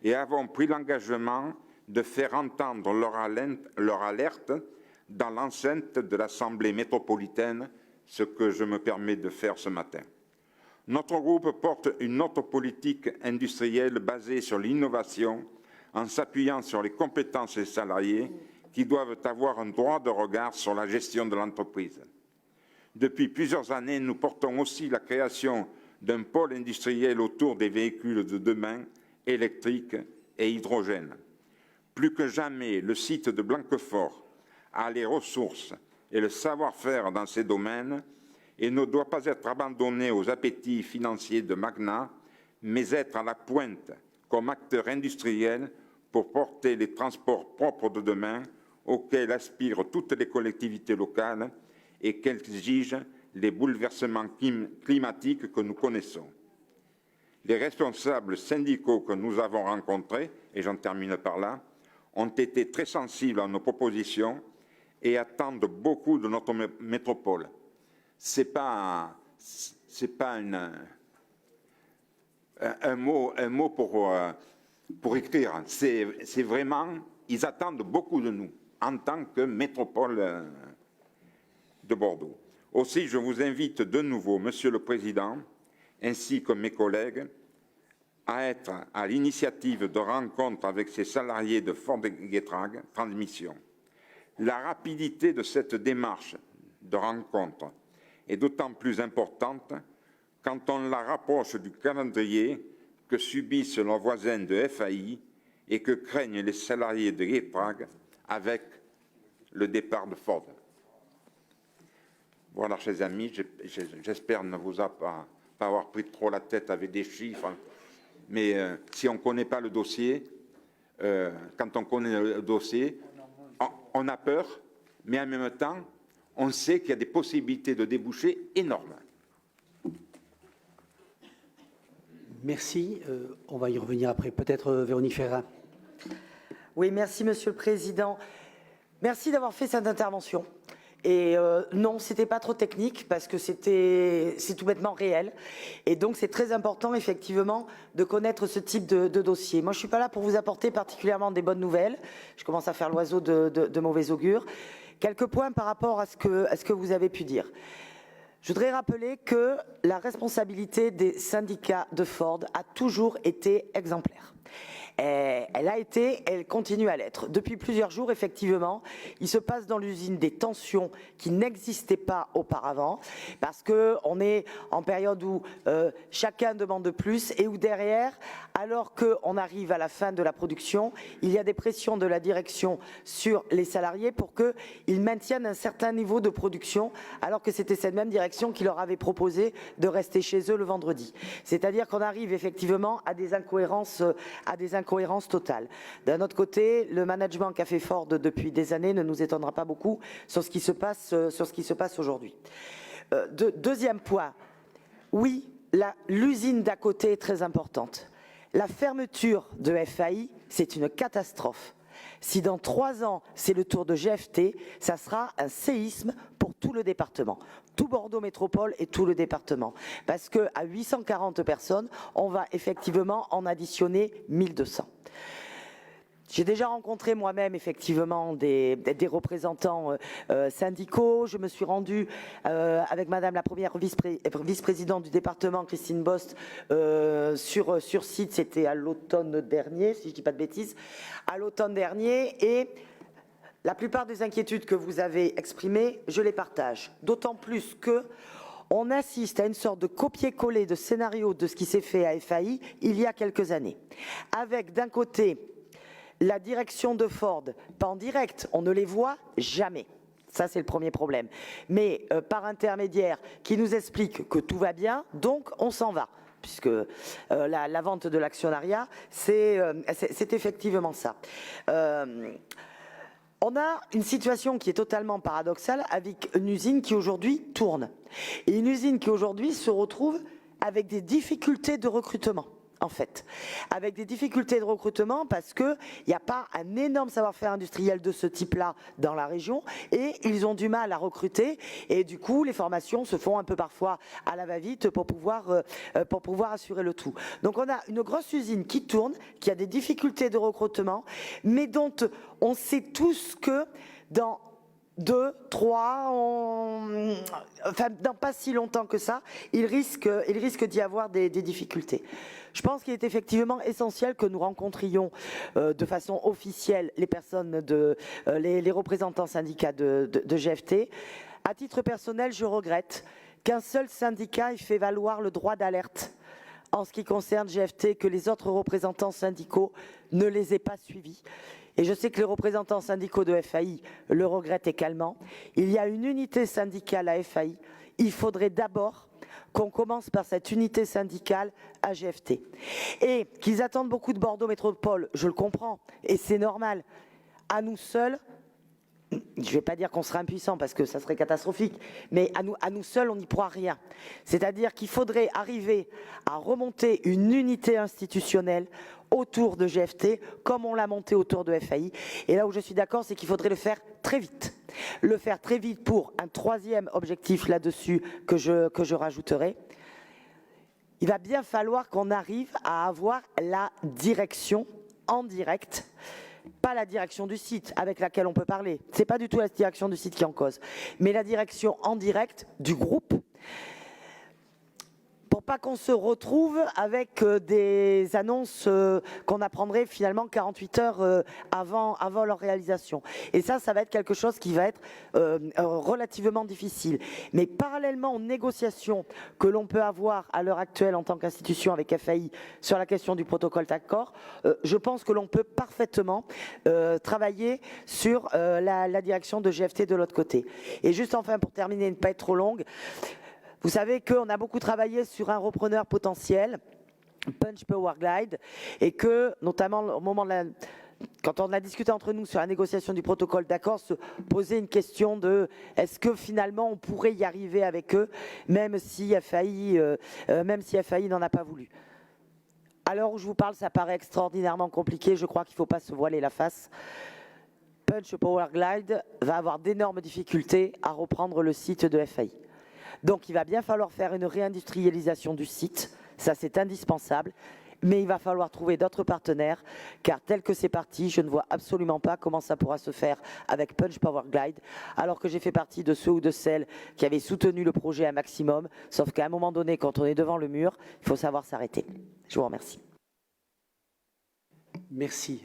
et avons pris l'engagement de faire entendre leur alerte dans l'enceinte de l'Assemblée métropolitaine, ce que je me permets de faire ce matin. Notre groupe porte une autre politique industrielle basée sur l'innovation, en s'appuyant sur les compétences des salariés qui doivent avoir un droit de regard sur la gestion de l'entreprise. Depuis plusieurs années, nous portons aussi la création d'un pôle industriel autour des véhicules de demain, électriques et hydrogène. Plus que jamais, le site de Blanquefort a les ressources et le savoir-faire dans ces domaines et ne doit pas être abandonné aux appétits financiers de Magna, mais être à la pointe comme acteur industriel pour porter les transports propres de demain auxquels aspirent toutes les collectivités locales et qu'exigent les bouleversements climatiques que nous connaissons. Les responsables syndicaux que nous avons rencontrés, et j'en termine par là, ont été très sensibles à nos propositions et attendent beaucoup de notre métropole. Ce n'est pas un mot pour écrire. C'est vraiment, ils attendent beaucoup de nous en tant que métropole de Bordeaux. Aussi, je vous invite de nouveau, Monsieur le Président, ainsi que mes collègues, à être à l'initiative de rencontres avec ces salariés de Ford Getrag Transmission. La rapidité de cette démarche de rencontre est d'autant plus importante quand on la rapproche du calendrier que subissent leurs voisins de FAI et que craignent les salariés de Getrag avec le départ de Ford. Voilà, chers amis, j'espère ne vous pas avoir pris trop la tête avec des chiffres, mais si on ne connaît pas le dossier, quand on connaît le dossier, on a peur, mais en même temps, on sait qu'il y a des possibilités de débouchés énormes. Merci. On va y revenir après. Peut-être Véronique Ferrat. Oui, merci Monsieur le Président. Merci d'avoir fait cette intervention. Et non, c'était pas trop technique parce que c'est tout bêtement réel. Et donc, c'est très important, effectivement, de connaître ce type de dossier. Moi, je suis pas là pour vous apporter particulièrement des bonnes nouvelles. Je commence à faire l'oiseau de mauvais augure. Quelques points par rapport à ce que vous avez pu dire. Je voudrais rappeler que la responsabilité des syndicats de Ford a toujours été exemplaire. Elle a été, elle continue à l'être. Depuis plusieurs jours, effectivement, il se passe dans l'usine des tensions qui n'existaient pas auparavant, parce qu'on est en période où chacun demande de plus et où derrière, alors qu'on arrive à la fin de la production, il y a des pressions de la direction sur les salariés pour qu'ils maintiennent un certain niveau de production, alors que c'était cette même direction qui leur avait proposé de rester chez eux le vendredi. C'est-à-dire qu'on arrive effectivement à des incohérences totale. D'un autre côté, le management qu'a fait Ford depuis des années ne nous étonnera pas beaucoup sur ce qui se passe aujourd'hui. Deuxième point, oui, l'usine d'à côté est très importante. La fermeture de FAI, c'est une catastrophe. Si dans 3 ans, c'est le tour de GFT, ça sera un séisme pour tout le département, tout Bordeaux Métropole et tout le département. Parce qu'à 840 personnes, on va effectivement en additionner 1200. J'ai déjà rencontré moi-même effectivement des représentants syndicaux. Je me suis rendue avec Madame la première vice-présidente du département, Christine Bost, sur site. C'était à l'automne dernier, si je ne dis pas de bêtises, à l'automne dernier. Et la plupart des inquiétudes que vous avez exprimées, je les partage. D'autant plus que on assiste à une sorte de copier-coller de scénario de ce qui s'est fait à FAI il y a quelques années. Avec d'un côté la direction de Ford, pas en direct, on ne les voit jamais. Ça, c'est le premier problème. Mais par intermédiaire, qui nous explique que tout va bien, donc on s'en va. Puisque la vente de l'actionnariat, c'est effectivement ça. On a une situation qui est totalement paradoxale avec une usine qui aujourd'hui tourne. Et une usine qui aujourd'hui se retrouve avec des difficultés de recrutement. en fait, avec des difficultés de recrutement parce qu'il n'y a pas un énorme savoir-faire industriel de ce type-là dans la région et ils ont du mal à recruter et du coup les formations se font un peu parfois à la va-vite pour pouvoir assurer le tout. Donc on a une grosse usine qui tourne, qui a des difficultés de recrutement, mais dont on sait tous que dans 2, 3, enfin dans pas si longtemps que ça, il risque d'y avoir des difficultés. Je pense qu'il est effectivement essentiel que nous rencontrions de façon officielle les personnes, les représentants syndicats de GFT. À titre personnel, je regrette qu'un seul syndicat ait fait valoir le droit d'alerte en ce qui concerne GFT, que les autres représentants syndicaux ne les aient pas suivis. Et je sais que les représentants syndicaux de FAI le regrettent également. Il y a une unité syndicale à FAI. Il faudrait d'abord qu'on commence par cette unité syndicale à GFT. Et qu'ils attendent beaucoup de Bordeaux Métropole, je le comprends, et c'est normal. À nous seuls, je ne vais pas dire qu'on sera impuissant parce que ça serait catastrophique, mais à nous seuls, on n'y pourra rien. C'est-à-dire qu'il faudrait arriver à remonter une unité institutionnelle autour de GFT, comme on l'a monté autour de FAI. Et là où je suis d'accord, c'est qu'il faudrait le faire très vite. Le faire très vite pour un troisième objectif là-dessus que je rajouterai. Il va bien falloir qu'on arrive à avoir la direction en direct, pas la direction du site avec laquelle on peut parler. Ce n'est pas du tout la direction du site qui est en cause, mais la direction en direct du groupe, pour pas qu'on se retrouve avec des annonces qu'on apprendrait finalement 48 heures avant leur réalisation. Et ça va être quelque chose qui va être relativement difficile. Mais parallèlement aux négociations que l'on peut avoir à l'heure actuelle en tant qu'institution avec FAI sur la question du protocole d'accord, je pense que l'on peut parfaitement travailler sur la direction de GFT de l'autre côté. Et juste enfin pour terminer, ne pas être trop longue, vous savez qu'on a beaucoup travaillé sur un repreneur potentiel, Punch Powerglide, et que, notamment au moment quand on a discuté entre nous sur la négociation du protocole d'accord, se posait une question de est-ce que finalement on pourrait y arriver avec eux, même si FAI n'en a pas voulu. À l'heure où je vous parle, ça paraît extraordinairement compliqué, je crois qu'il ne faut pas se voiler la face. Punch Powerglide va avoir d'énormes difficultés à reprendre le site de FAI. Donc il va bien falloir faire une réindustrialisation du site, ça c'est indispensable, mais il va falloir trouver d'autres partenaires, car tel que c'est parti, je ne vois absolument pas comment ça pourra se faire avec Punch Powerglide, alors que j'ai fait partie de ceux ou de celles qui avaient soutenu le projet un maximum, sauf qu'à un moment donné, quand on est devant le mur, il faut savoir s'arrêter. Je vous remercie. Merci.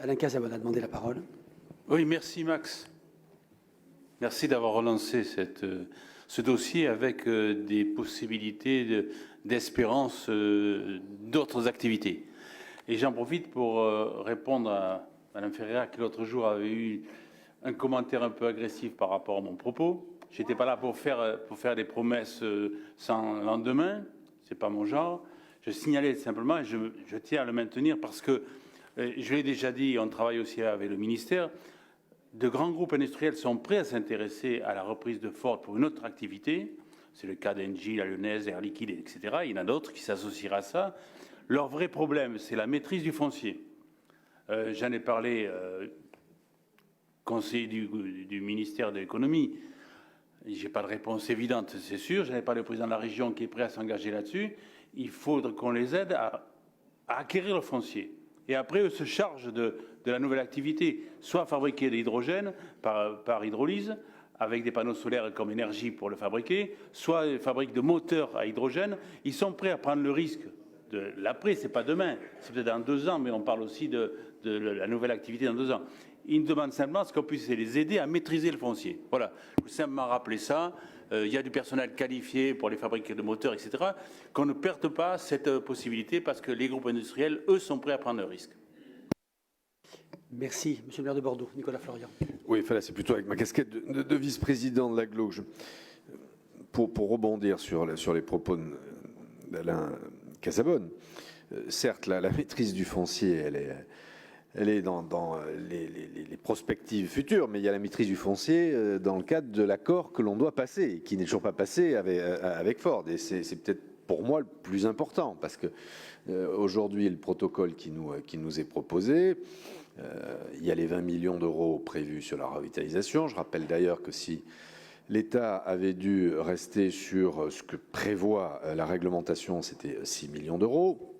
Alain Cazabonne a demandé la parole. Oui, merci Max. Merci d'avoir relancé ce dossier avec des possibilités d'espérance d'autres activités. Et j'en profite pour répondre à Mme Ferreira qui l'autre jour avait eu un commentaire un peu agressif par rapport à mon propos. Je n'étais pas là pour faire des promesses sans lendemain, ce n'est pas mon genre. Je signalais simplement, et je tiens à le maintenir parce que, je l'ai déjà dit, on travaille aussi avec le ministère, de grands groupes industriels sont prêts à s'intéresser à la reprise de Ford pour une autre activité. C'est le cas d'Engie, la Lyonnaise, Air Liquide, etc. Il y en a d'autres qui s'associeraient à ça. Leur vrai problème, c'est la maîtrise du foncier. J'en ai parlé conseiller du ministère de l'économie. Je n'ai pas de réponse évidente, c'est sûr. J'en ai parlé au président de la région qui est prêt à s'engager là-dessus. Il faut qu'on les aide à acquérir le foncier. Et après, eux se chargent de la nouvelle activité, soit fabriquer de l'hydrogène par hydrolyse, avec des panneaux solaires comme énergie pour le fabriquer, soit fabriquent de moteurs à hydrogène. Ils sont prêts à prendre le risque de l'après, c'est pas demain, c'est peut-être dans 2 ans, mais on parle aussi de la nouvelle activité dans 2 ans. Ils nous demandent simplement ce qu'on puisse les aider à maîtriser le foncier. Voilà, je veux simplement rappeler ça. Il y a du personnel qualifié pour les fabriquer de moteurs, etc. Qu'on ne perde pas cette possibilité parce que les groupes industriels, eux, sont prêts à prendre le risque. Merci. Monsieur le maire de Bordeaux, Nicolas Florian. Oui, enfin là, c'est plutôt avec ma casquette de vice-président de l'AGLO. Pour rebondir sur les propos d'Alain Cazabonne, certes, la maîtrise du foncier, elle est dans les prospectives futures, mais il y a la maîtrise du foncier dans le cadre de l'accord que l'on doit passer, qui n'est toujours pas passé avec Ford. Et c'est peut-être pour moi le plus important, parce que aujourd'hui, le protocole qui nous est proposé, il y a les 20 millions d'euros prévus sur la revitalisation. Je rappelle d'ailleurs que si l'État avait dû rester sur ce que prévoit la réglementation, c'était 6 millions d'euros.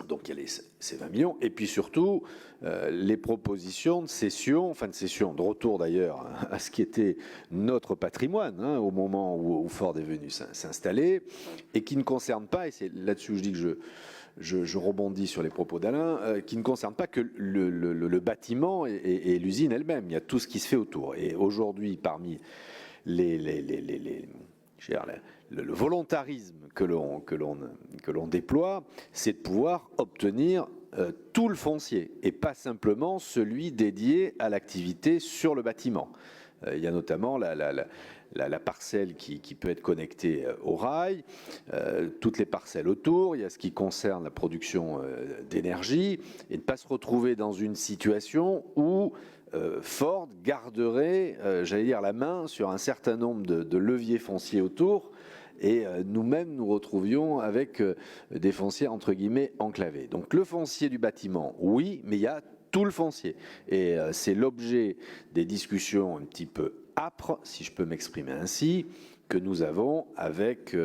Donc il y a ces 20 millions. Et puis surtout, les propositions de cession, de retour d'ailleurs à ce qui était notre patrimoine au moment où Ford est venu s'installer, et qui ne concernent pas, et c'est là-dessus où je dis que je rebondis sur les propos d'Alain, qui ne concernent pas que le bâtiment et l'usine elle-même. Il y a tout ce qui se fait autour. Et aujourd'hui, parmi le volontarisme que l'on déploie, c'est de pouvoir obtenir tout le foncier et pas simplement celui dédié à l'activité sur le bâtiment. Il y a notamment la parcelle qui peut être connectée au rail, toutes les parcelles autour, il y a ce qui concerne la production d'énergie, et ne pas se retrouver dans une situation où Ford garderait, la main sur un certain nombre de leviers fonciers autour, et nous-mêmes nous retrouvions avec des fonciers entre guillemets enclavés. Donc le foncier du bâtiment, oui, mais il y a tout le foncier. Et c'est l'objet des discussions un petit peu âpres, si je peux m'exprimer ainsi, que nous avons avec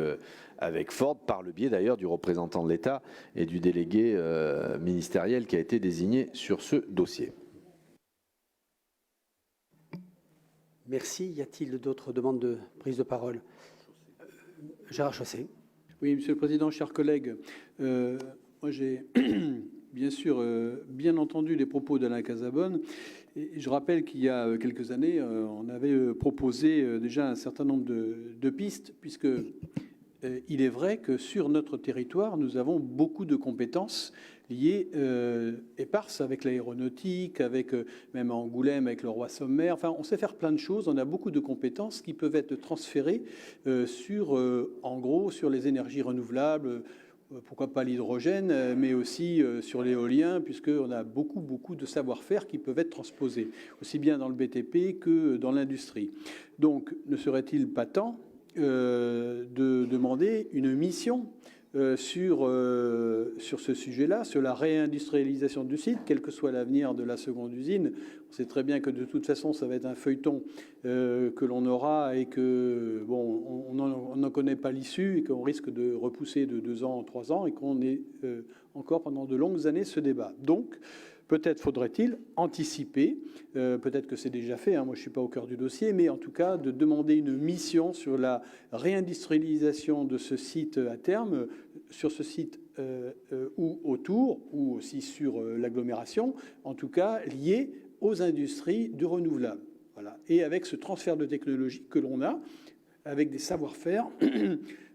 Ford, par le biais d'ailleurs du représentant de l'État et du délégué ministériel qui a été désigné sur ce dossier. Merci. Y a-t-il d'autres demandes de prise de parole? Gérard Chausset. Oui, Monsieur le Président, chers collègues, moi j'ai bien sûr bien entendu les propos d'Alain Casabonne. Et je rappelle qu'il y a quelques années, on avait proposé déjà un certain nombre de pistes, puisque il est vrai que sur notre territoire, nous avons beaucoup de compétences liées éparses avec l'aéronautique, avec même à Angoulême avec le roi sommaire. Enfin, on sait faire plein de choses. On a beaucoup de compétences qui peuvent être transférées en gros, sur les énergies renouvelables. Pourquoi pas l'hydrogène, mais aussi sur l'éolien, puisqu'on a beaucoup de savoir-faire qui peuvent être transposés, aussi bien dans le BTP que dans l'industrie. Donc, ne serait-il pas temps de demander une mission sur ce sujet-là, sur la réindustrialisation du site, quel que soit l'avenir de la seconde usine? On sait très bien que de toute façon, ça va être un feuilleton que l'on aura et que, bon, on n'en connaît pas l'issue et qu'on risque de repousser de 2 ans, 3 ans et qu'on ait encore pendant de longues années ce débat. Donc, peut-être faudrait-il anticiper, peut-être que c'est déjà fait, moi je ne suis pas au cœur du dossier, mais en tout cas de demander une mission sur la réindustrialisation de ce site à terme, sur ce site ou autour, ou aussi sur l'agglomération, en tout cas lié aux industries du renouvelable. Voilà. Et avec ce transfert de technologie que l'on a, avec des savoir-faire.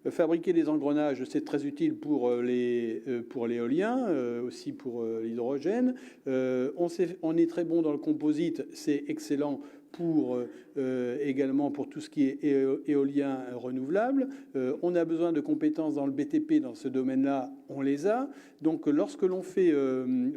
Fabriquer des engrenages, c'est très utile pour l'éolien, aussi pour l'hydrogène. On est très bon dans le composite, c'est excellent pour également pour tout ce qui est éolien renouvelable. On a besoin de compétences dans le BTP, dans ce domaine-là, on les a. Donc lorsque l'on fait,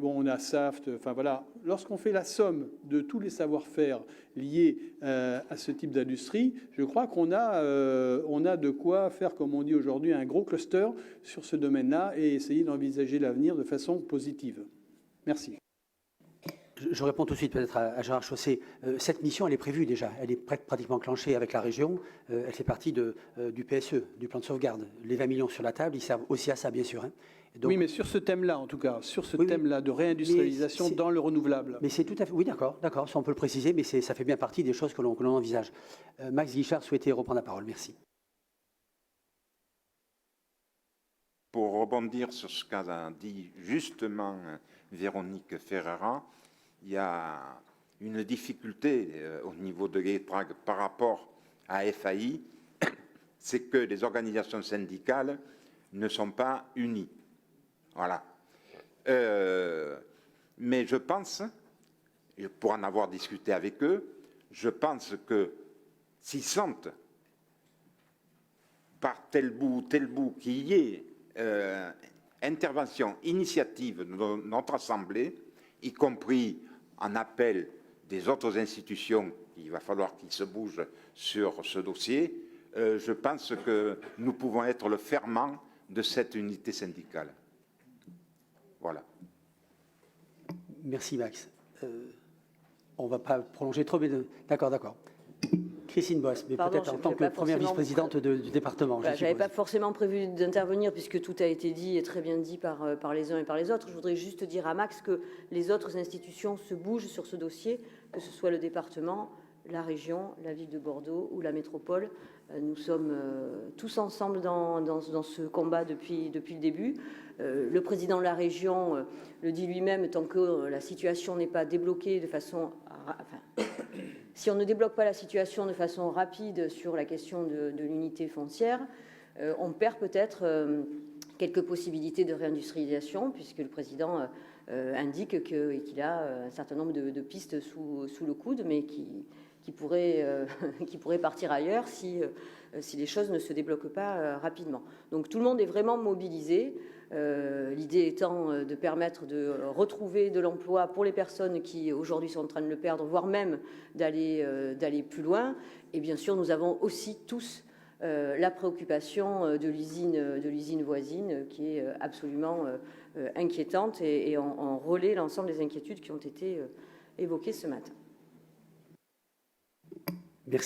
on a SAFT, enfin voilà, lorsqu'on fait la somme de tous les savoir-faire liés à ce type d'industrie, je crois qu'on a de quoi faire, comme on dit aujourd'hui, un gros cluster sur ce domaine-là et essayer d'envisager l'avenir de façon positive. Merci. Je réponds tout de suite peut-être à Gérard Chausset. Cette mission, elle est prévue déjà. Elle est pratiquement clenchée avec la région. Elle fait partie du PSE, du plan de sauvegarde. Les 20 millions sur la table, ils servent aussi à ça, bien sûr. Donc, oui, mais sur ce thème-là, en tout cas, sur ce thème-là de réindustrialisation dans le renouvelable. Mais c'est tout à fait... Oui, d'accord, ça on peut le préciser, mais ça fait bien partie des choses que l'on envisage. Max Guichard souhaitait reprendre la parole. Merci. Pour rebondir sur ce qu'a dit justement Véronique Ferreira, il y a une difficulté au niveau de l'ETRAG par rapport à FAI, c'est que les organisations syndicales ne sont pas unies. Voilà. Mais je pense, pour en avoir discuté avec eux, je pense que s'ils sentent par tel bout qu'il y ait intervention, initiative de notre Assemblée, y compris en appel des autres institutions, il va falloir qu'ils se bougent sur ce dossier, je pense que nous pouvons être le ferment de cette unité syndicale. Voilà. Merci Max. On ne va pas prolonger trop, mais d'accord. Christine Boisse, mais Pardon, peut-être en je tant vais que pas première forcément vice-présidente du département. Je n'avais pas forcément prévu d'intervenir puisque tout a été dit et très bien dit par les uns et par les autres. Je voudrais juste dire à Max que les autres institutions se bougent sur ce dossier, que ce soit le département, la région, la ville de Bordeaux ou la métropole. Nous sommes tous ensemble dans ce combat depuis le début. Le président de la région le dit lui-même, tant que la situation n'est pas débloquée de façon... si on ne débloque pas la situation de façon rapide sur la question de l'unité foncière, on perd peut-être quelques possibilités de réindustrialisation, puisque le président indique qu'il a un certain nombre de pistes sous le coude, mais qui pourraient partir ailleurs si les choses ne se débloquent pas rapidement. Donc tout le monde est vraiment mobilisé. L'idée étant de permettre de retrouver de l'emploi pour les personnes qui aujourd'hui sont en train de le perdre, voire même d'aller plus loin. Et bien sûr, nous avons aussi tous la préoccupation de l'usine voisine qui est absolument inquiétante et on relaie l'ensemble des inquiétudes qui ont été évoquées ce matin.